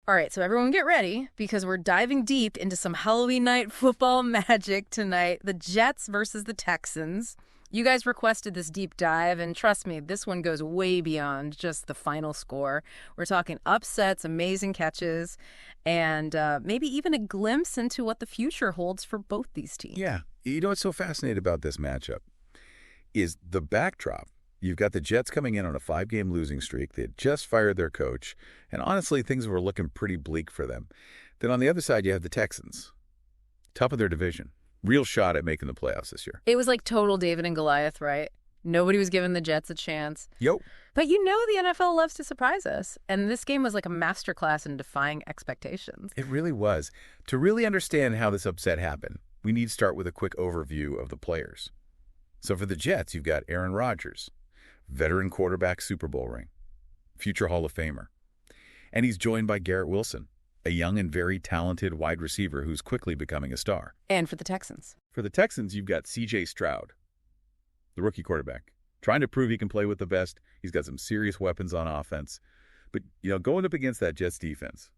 All right, so everyone get ready because we're diving deep into some Halloween night football magic tonight. The Jets versus the Texans. You guys requested this deep dive, and trust me, this one goes way beyond just the final score. We're talking upsets, amazing catches, and maybe even a glimpse into what the future holds for both these teams. Yeah. You know what's so fascinating about this matchup is the backdrop. You've got the Jets coming in on a 5-game losing streak. They had just fired their coach, and honestly, things were looking pretty bleak for them. Then on the other side, you have the Texans, top of their division. Real shot at making the playoffs this year. It was like total David and Goliath, right? Nobody was giving the Jets a chance. Yo. But you know the NFL loves to surprise us, and this game was like a masterclass in defying expectations. It really was. To really understand how this upset happened, we need to start with a quick overview of the players. So for the Jets, you've got Aaron Rodgers, veteran quarterback, Super Bowl ring, future Hall of Famer. And he's joined by Garrett Wilson, a young and very talented wide receiver who's quickly becoming a star. And for the Texans. For the Texans, you've got C.J. Stroud, the rookie quarterback, trying to prove he can play with the best. He's got some serious weapons on offense. But, going up against that Jets defense,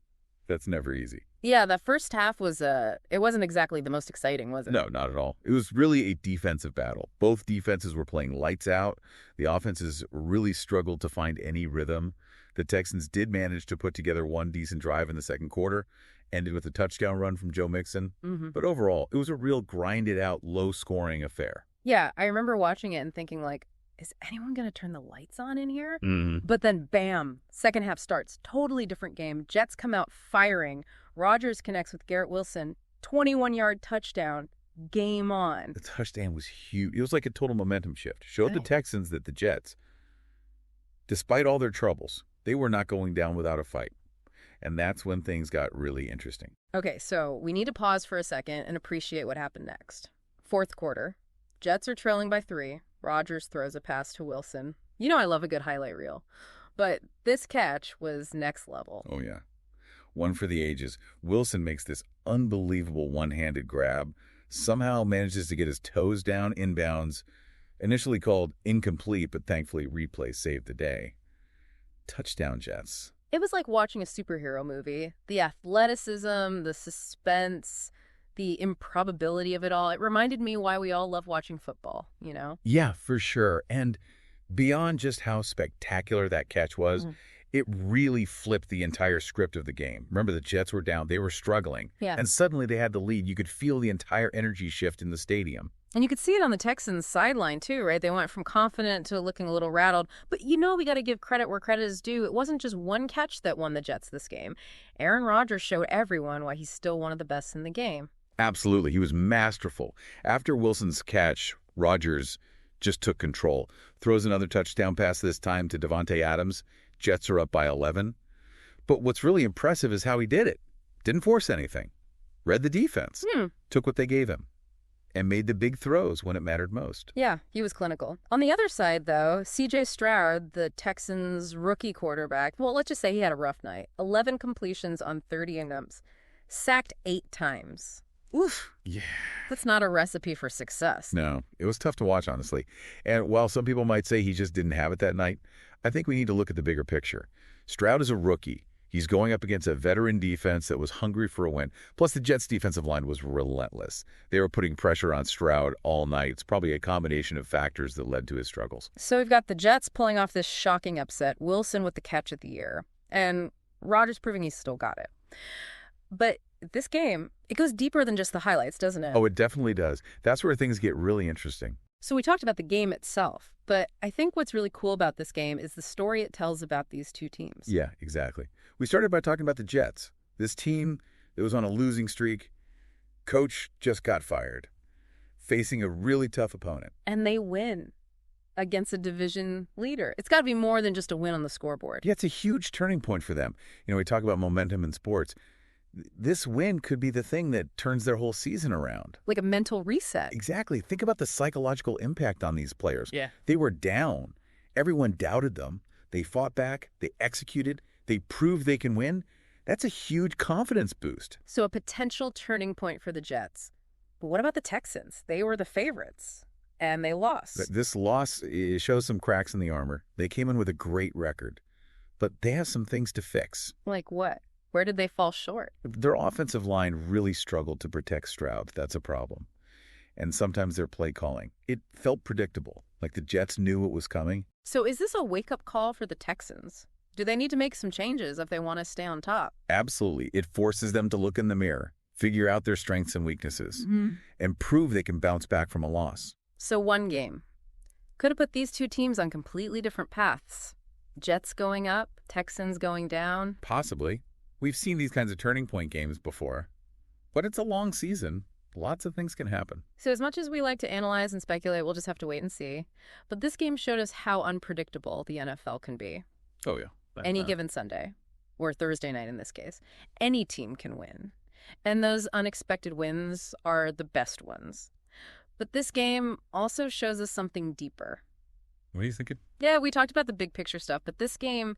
that's never easy. Yeah, that first half was, it wasn't exactly the most exciting, was it? No, not at all. It was really a defensive battle. Both defenses were playing lights out. The offenses really struggled to find any rhythm. The Texans did manage to put together one decent drive in the second quarter, ended with a touchdown run from Joe Mixon. But overall, it was a real grinded-out, low-scoring affair. Yeah, I remember watching it and thinking, like, is anyone going to turn the lights on in here? Mm-hmm. But then, bam, second half starts. Totally different game. Jets come out firing. Rodgers connects with Garrett Wilson. 21-yard touchdown. Game on. The touchdown was huge. It was like a total momentum shift. Showed the Texans that the Jets, despite all their troubles, they were not going down without a fight. And that's when things got really interesting. Okay, so we need to pause for a second and appreciate what happened next. Fourth quarter. Jets are trailing by 3. Rodgers throws a pass to Wilson. You know I love a good highlight reel. But this catch was next level. Oh, yeah. One for the ages. Wilson makes this unbelievable one-handed grab, somehow manages to get his toes down inbounds, initially called incomplete, but thankfully replay saved the day. Touchdown, Jets. It was like watching a superhero movie. The athleticism, the suspense, the improbability of it all. It reminded me why we all love watching football, Yeah, for sure. And beyond just how spectacular that catch was, it really flipped the entire script of the game. Remember, the Jets were down. They were struggling. Yeah. And suddenly they had the lead. You could feel the entire energy shift in the stadium. And you could see it on the Texans' sideline, too, right? They went from confident to looking a little rattled. But we got to give credit where credit is due. It wasn't just one catch that won the Jets this game. Aaron Rodgers showed everyone why he's still one of the best in the game. Absolutely. He was masterful. After Wilson's catch, Rodgers just took control. Throws another touchdown pass this time to Davante Adams. Jets are up by 11. But what's really impressive is how he did it. Didn't force anything. Read the defense. Took what they gave him. And made the big throws when it mattered most. Yeah, he was clinical. On the other side, though, C.J. Stroud, the Texans' rookie quarterback, well, let's just say he had a rough night. 11 completions on 30 attempts. Sacked 8 times. Oof. Yeah. That's not a recipe for success. No, it was tough to watch, honestly. And while some people might say he just didn't have it that night, I think we need to look at the bigger picture. Stroud is a rookie. He's going up against a veteran defense that was hungry for a win. Plus, the Jets' defensive line was relentless. They were putting pressure on Stroud all night. It's probably a combination of factors that led to his struggles. So we've got the Jets pulling off this shocking upset, Wilson with the catch of the year, and Rodgers proving he's still got it. But this game, it goes deeper than just the highlights, doesn't it? Oh, it definitely does. That's where things get really interesting. So we talked about the game itself, but I think what's really cool about this game is the story it tells about these two teams. Yeah, exactly. We started by talking about the Jets. This team that was on a losing streak, coach just got fired, facing a really tough opponent. And they win against a division leader. It's got to be more than just a win on the scoreboard. Yeah, it's a huge turning point for them. We talk about momentum in sports. This win could be the thing that turns their whole season around. Like a mental reset. Exactly. Think about the psychological impact on these players. Yeah. They were down. Everyone doubted them. They fought back. They executed. They proved they can win. That's a huge confidence boost. So a potential turning point for the Jets. But what about the Texans? They were the favorites, and they lost. This loss shows some cracks in the armor. They came in with a great record, but they have some things to fix. Like what? Where did they fall short? Their offensive line really struggled to protect Stroud. That's a problem. And sometimes their play calling. It felt predictable, like the Jets knew what was coming. So is this a wake-up call for the Texans? Do they need to make some changes if they want to stay on top? Absolutely. It forces them to look in the mirror, figure out their strengths and weaknesses, and prove they can bounce back from a loss. So one game. Could have put these two teams on completely different paths. Jets going up, Texans going down. Possibly. We've seen these kinds of turning point games before. But it's a long season. Lots of things can happen. So as much as we like to analyze and speculate, we'll just have to wait and see. But this game showed us how unpredictable the NFL can be. Oh, yeah. Any given Sunday, or Thursday night in this case, any team can win. And those unexpected wins are the best ones. But this game also shows us something deeper. What are you thinking? Yeah, we talked about the big picture stuff, but this game,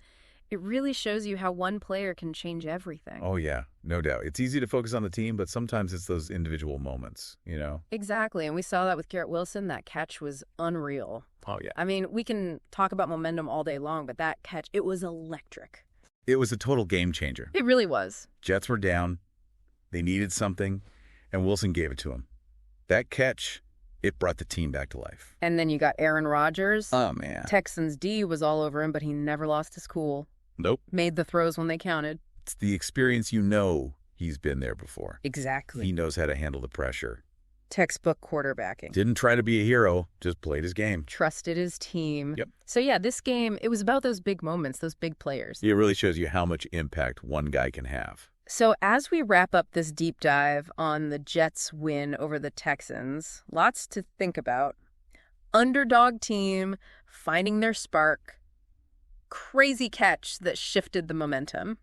it really shows you how one player can change everything. Oh, yeah, no doubt. It's easy to focus on the team, but sometimes it's those individual moments, you know? Exactly, and we saw that with Garrett Wilson. That catch was unreal. Oh, yeah. I mean, we can talk about momentum all day long, but that catch, it was electric. It was a total game changer. It really was. Jets were down. They needed something, and Wilson gave it to him. That catch, it brought the team back to life. And then you got Aaron Rodgers. Oh, man. Texans D was all over him, but he never lost his cool. Nope. Made the throws when they counted. It's the experience, you know he's been there before. Exactly. He knows how to handle the pressure. Textbook quarterbacking. Didn't try to be a hero, just played his game. Trusted his team. Yep. So yeah, this game, it was about those big moments, those big players. It really shows you how much impact one guy can have. So as we wrap up this deep dive on the Jets' win over the Texans, lots to think about. Underdog team finding their spark. Crazy catch that shifted the momentum.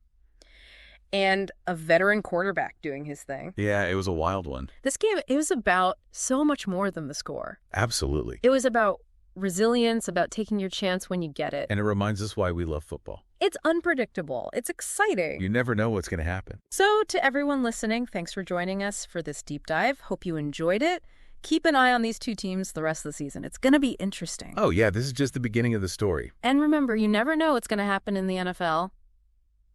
And a veteran quarterback doing his thing. Yeah, it was a wild one. This game, it was about so much more than the score. Absolutely. It was about resilience, about taking your chance when you get it. And it reminds us why we love football. It's unpredictable. It's exciting. You never know what's going to happen. So to everyone listening, thanks for joining us for this deep dive. Hope you enjoyed it. Keep an eye on these two teams the rest of the season. It's going to be interesting. Oh, yeah, this is just the beginning of the story. And remember, you never know what's going to happen in the NFL.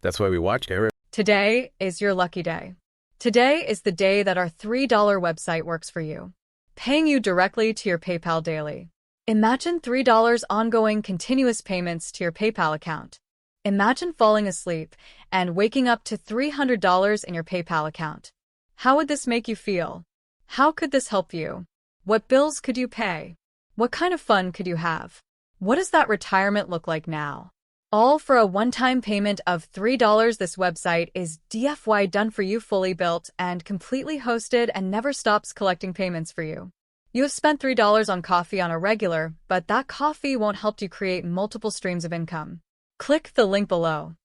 That's why we watch Eric. Today is your lucky day. Today is the day that our $3 website works for you, paying you directly to your PayPal daily. Imagine $3 ongoing continuous payments to your PayPal account. Imagine falling asleep and waking up to $300 in your PayPal account. How would this make you feel? How could this help you? What bills could you pay? What kind of fun could you have? What does that retirement look like now? All for a one-time payment of $3. This website is DFY done for you, fully built and completely hosted, and never stops collecting payments for you. You have spent $3 on coffee on a regular, but that coffee won't help you create multiple streams of income. Click the link below.